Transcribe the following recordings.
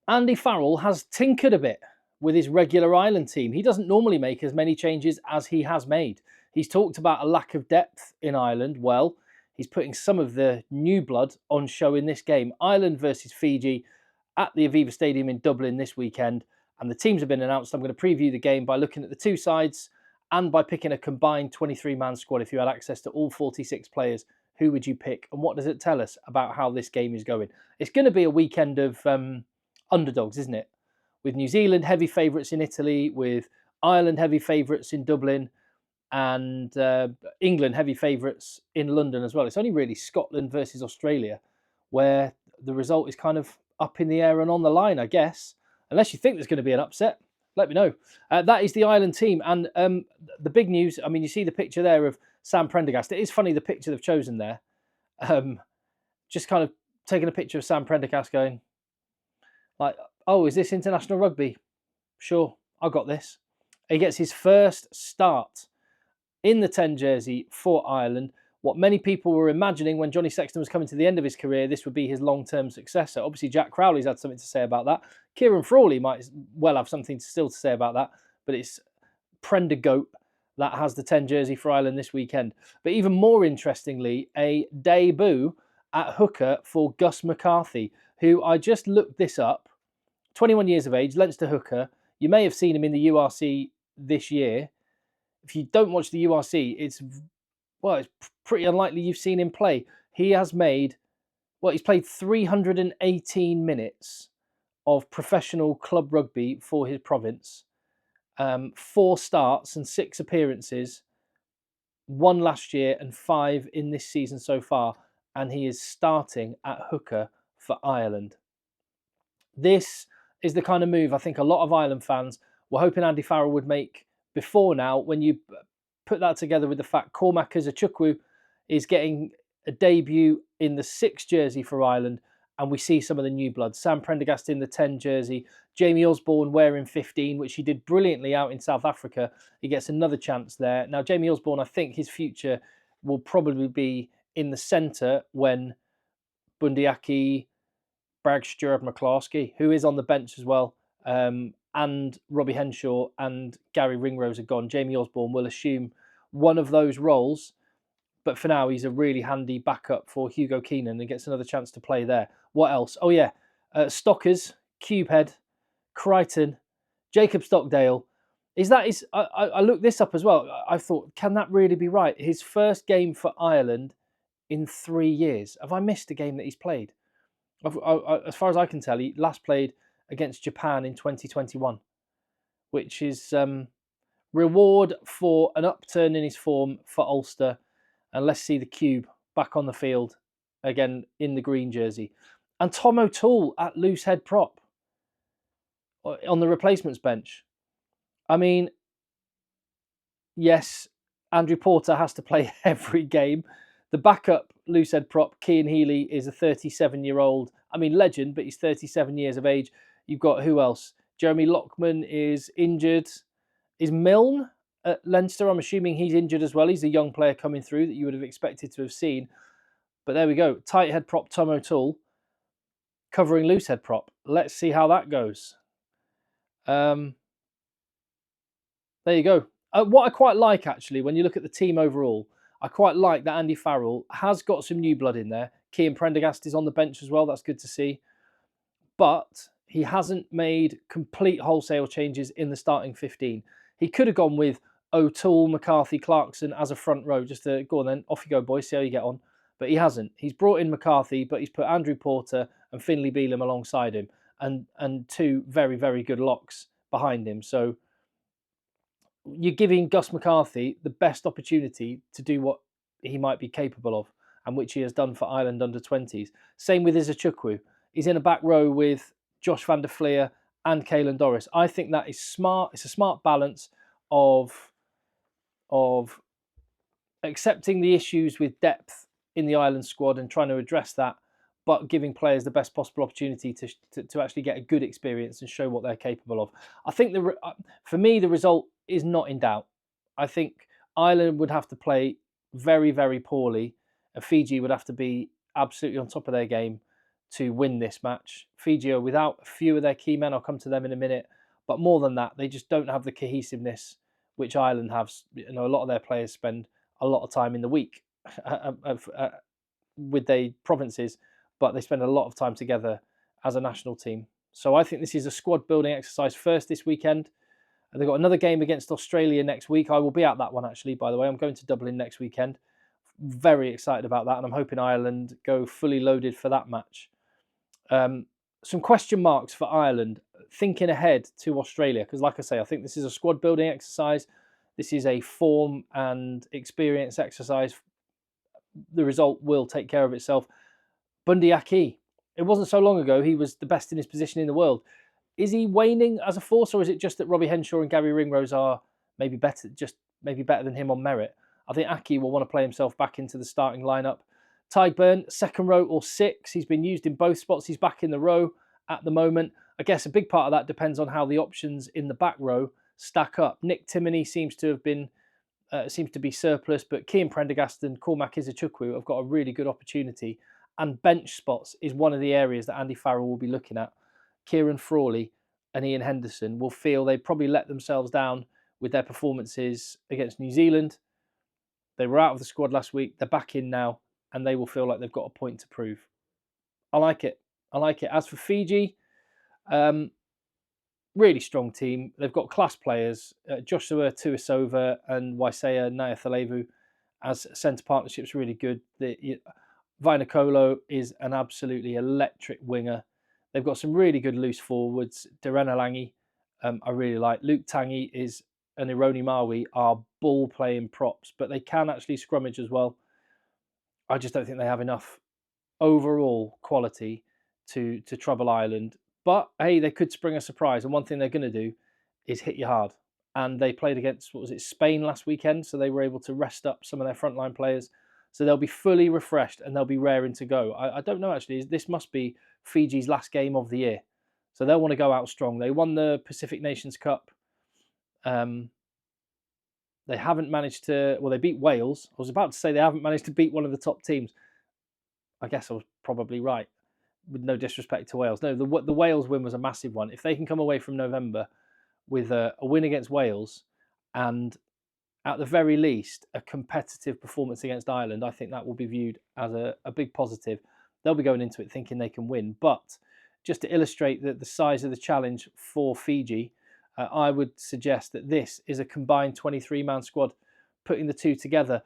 Andy Farrell has tinkered a bit with his regular Ireland team. He doesn't normally make as many changes as he has made. He's talked about a lack of depth in Ireland. Well, he's putting some of the new blood on show in this game. Ireland versus Fiji at the Aviva Stadium in Dublin this weekend. And the teams have been announced. I'm going to preview the game by looking at the two sides and by picking a combined 23-man squad. If you had access to all 46 players, who would you pick? And what does it tell us about how this game is going? It's going to be a weekend of underdogs, isn't it? With New Zealand heavy favourites in Italy, with Ireland heavy favourites in Dublin, and England heavy favourites in London as well. It's only really Scotland versus Australia where the result is kind of up in the air and on the line, I guess. Unless you think there's going to be an upset, let me know. That is the Ireland team. And the big news, I mean, you see the picture there of Sam Prendergast. It is funny, the picture they've chosen there. Just kind of taking a picture of Sam Prendergast going, like, oh, is this international rugby? Sure, I got this. He gets his first start in the 10 jersey for Ireland. What many people were imagining when Johnny Sexton was coming to the end of his career, this would be his long-term successor. Obviously, Jack Crowley's had something to say about that. Kieran Frawley might well have something still to say about that. But it's Prendergoat that has the 10 jersey for Ireland this weekend. But even more interestingly, a debut at hooker for Gus McCarthy, who I just looked this up. 21 years of age, Leinster hooker. You may have seen him in the URC this year. If you don't watch the URC, it's pretty unlikely you've seen him play. He has made, he's played 318 minutes of professional club rugby for his province. 4 starts and 6 appearances. 1 last year and 5 in this season so far. And he is starting at hooker for Ireland. This is the kind of move I think a lot of Ireland fans were hoping Andy Farrell would make before now. When you put that together with the fact Cormac Achukwu is getting a debut in the 6 jersey for Ireland, and we see some of the new blood. Sam Prendergast in the 10 jersey, Jamie Osborne wearing 15, which he did brilliantly out in South Africa. He gets another chance there. Now, Jamie Osborne, I think his future will probably be in the centre when Bundyaki, Bragg, Stewart, McCloskey, who is on the bench as well, and Robbie Henshaw and Gary Ringrose are gone. Jamie Osborne will assume one of those roles, but for now he's a really handy backup for Hugo Keenan and gets another chance to play there. What else? Oh yeah, Stockers, Cubehead, Crichton, Jacob Stockdale. I looked this up as well. I thought, can that really be right? His first game for Ireland in 3 years. Have I missed a game that he's played? As far as I can tell, he last played against Japan in 2021, which is reward for an upturn in his form for Ulster. And let's see the Cube back on the field again in the green jersey. And Tom O'Toole at loose head prop on the replacements bench. I mean, yes, Andrew Porter has to play every game. The backup loose head prop, Cian Healy, is a 37-year-old, legend, but he's 37 years of age. You've got who else? Jeremy Lockman is injured. Is Milne at Leinster? I'm assuming he's injured as well. He's a young player coming through that you would have expected to have seen. But there we go. Tight head prop Tom O'Toole covering loose head prop. Let's see how that goes. There you go. What I quite like, actually, when you look at the team overall, I quite like that Andy Farrell has got some new blood in there. Cian Prendergast is on the bench as well. That's good to see. But he hasn't made complete wholesale changes in the starting 15. He could have gone with O'Toole, McCarthy, Clarkson as a front row, just to go on then, off you go, boys, see how you get on. But he hasn't. He's brought in McCarthy, but he's put Andrew Porter and Finlay Bealham alongside him, and 2 very, very good locks behind him. So you're giving Gus McCarthy the best opportunity to do what he might be capable of, and which he has done for Ireland under-20s. Same with Achukwu. He's in a back row with Josh van der Fleer and Caelan Doris. I think that is smart. It's a smart balance of accepting the issues with depth in the Ireland squad and trying to address that, but giving players the best possible opportunity to actually get a good experience and show what they're capable of. I think for me, the result is not in doubt. I think Ireland would have to play very, very poorly, and Fiji would have to be absolutely on top of their game to win this match. Fiji are without a few of their key men. I'll come to them in a minute. But more than that, they just don't have the cohesiveness which Ireland have. A lot of their players spend a lot of time in the week with their provinces, but they spend a lot of time together as a national team. So I think this is a squad building exercise first this weekend. They've got another game against Australia next week. I will be at that one, actually, by the way. I'm going to Dublin next weekend. Very excited about that, and I'm hoping Ireland go fully loaded for that match. Some question marks for Ireland, thinking ahead to Australia, because like I say, I think this is a squad building exercise. This is a form and experience exercise. The result will take care of itself. Bundy Aki, it wasn't so long ago he was the best in his position in the world. Is he waning as a force, or is it just that Robbie Henshaw and Gary Ringrose are maybe better than him on merit? I think Aki will want to play himself back into the starting lineup. Tyburn, second row or six. He's been used in both spots. He's back in the row at the moment. I guess a big part of that depends on how the options in the back row stack up. Nick Timoney seems to be surplus, but Cian Prendergast and Cormac Izuchukwu have got a really good opportunity. And bench spots is one of the areas that Andy Farrell will be looking at. Kieran Frawley and Ian Henderson will feel they probably let themselves down with their performances against New Zealand. They were out of the squad last week. They're back in now, and they will feel like they've got a point to prove. I like it. As for Fiji, really strong team. They've got class players. Joshua Tuisova and Waisea Nayafalevu as centre partnerships really good. Vainikolo is an absolutely electric winger. They've got some really good loose forwards. Derenalangi, I really like. Luke Tangi and Ironi Maui are ball-playing props, but they can actually scrummage as well. I just don't think they have enough overall quality to trouble Ireland. But, hey, they could spring a surprise. And one thing they're going to do is hit you hard. And they played against, Spain last weekend, so they were able to rest up some of their frontline players. So they'll be fully refreshed and they'll be raring to go. I don't know, actually. This must be Fiji's last game of the year. So they'll want to go out strong. They won the Pacific Nations Cup. They haven't managed to... Well, they beat Wales. I was about to say they haven't managed to beat one of the top teams. I guess I was probably right, with no disrespect to Wales. No, the Wales win was a massive one. If they can come away from November with a win against Wales and, at the very least, a competitive performance against Ireland, I think that will be viewed as a big positive. They'll be going into it thinking they can win. But just to illustrate the size of the challenge for Fiji, I would suggest that this is a combined 23-man squad, putting the two together.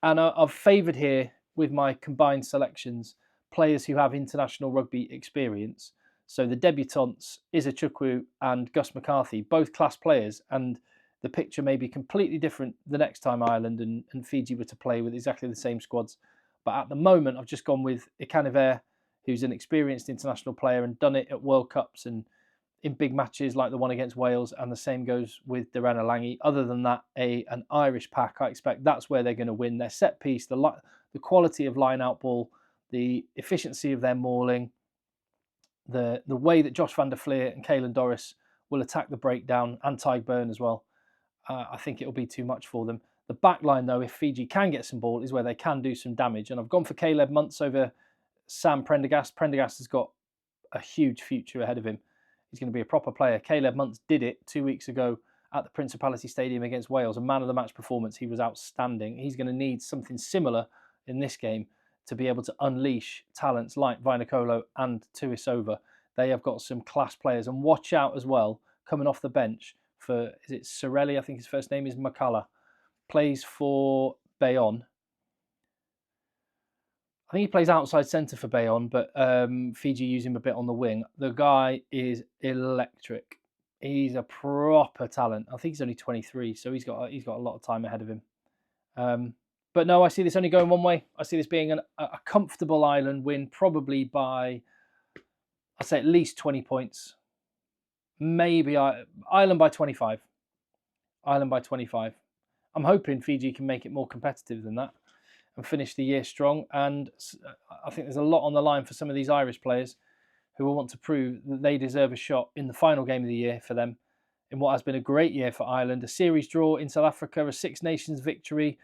And I've favoured here with my combined selections players who have international rugby experience. So the debutants, Izuchukwu and Gus McCarthy, both class players, and the picture may be completely different the next time Ireland and Fiji were to play with exactly the same squads. But at the moment, I've just gone with Ikaniver, who's an experienced international player and done it at World Cups and in big matches like the one against Wales, and the same goes with Derenalangi. Other than that, an Irish pack, I expect that's where they're going to win. Their set piece, the quality of line-out ball, the efficiency of their mauling, the way that Josh van der Fleer and Caelan Doris will attack the breakdown, and Tyburn as well. I think it'll be too much for them. The back line, though, if Fiji can get some ball, is where they can do some damage. And I've gone for Caleb Muntz over Sam Prendergast. Prendergast has got a huge future ahead of him. He's going to be a proper player. Caleb Muntz did it 2 weeks ago at the Principality Stadium against Wales. A man of the match performance. He was outstanding. He's going to need something similar in this game to be able to unleash talents like Vainikolo and Tuisova. They have got some class players. And watch out as well, coming off the bench for, is it Sorelli? I think his first name is Makala. Plays for Bayonne. I think he plays outside centre for Bayonne, but Fiji use him a bit on the wing. The guy is electric. He's a proper talent. I think he's only 23, so he's got a lot of time ahead of him. But no, I see this only going one way. I see this being a comfortable Ireland win, probably by, I'd say at least 20 points. Maybe Ireland by 25. Ireland by 25. I'm hoping Fiji can make it more competitive than that and finish the year strong. And I think there's a lot on the line for some of these Irish players who will want to prove that they deserve a shot in the final game of the year for them in what has been a great year for Ireland. A series draw in South Africa, a Six Nations victory,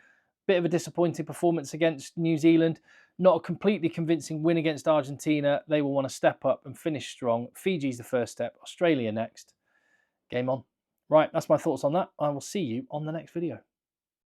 Bit of a disappointing performance against New Zealand. Not a completely convincing win against Argentina. They will want to step up and finish strong. Fiji's the first step. Australia next. Game on. Right, that's my thoughts on that. I will see you on the next video.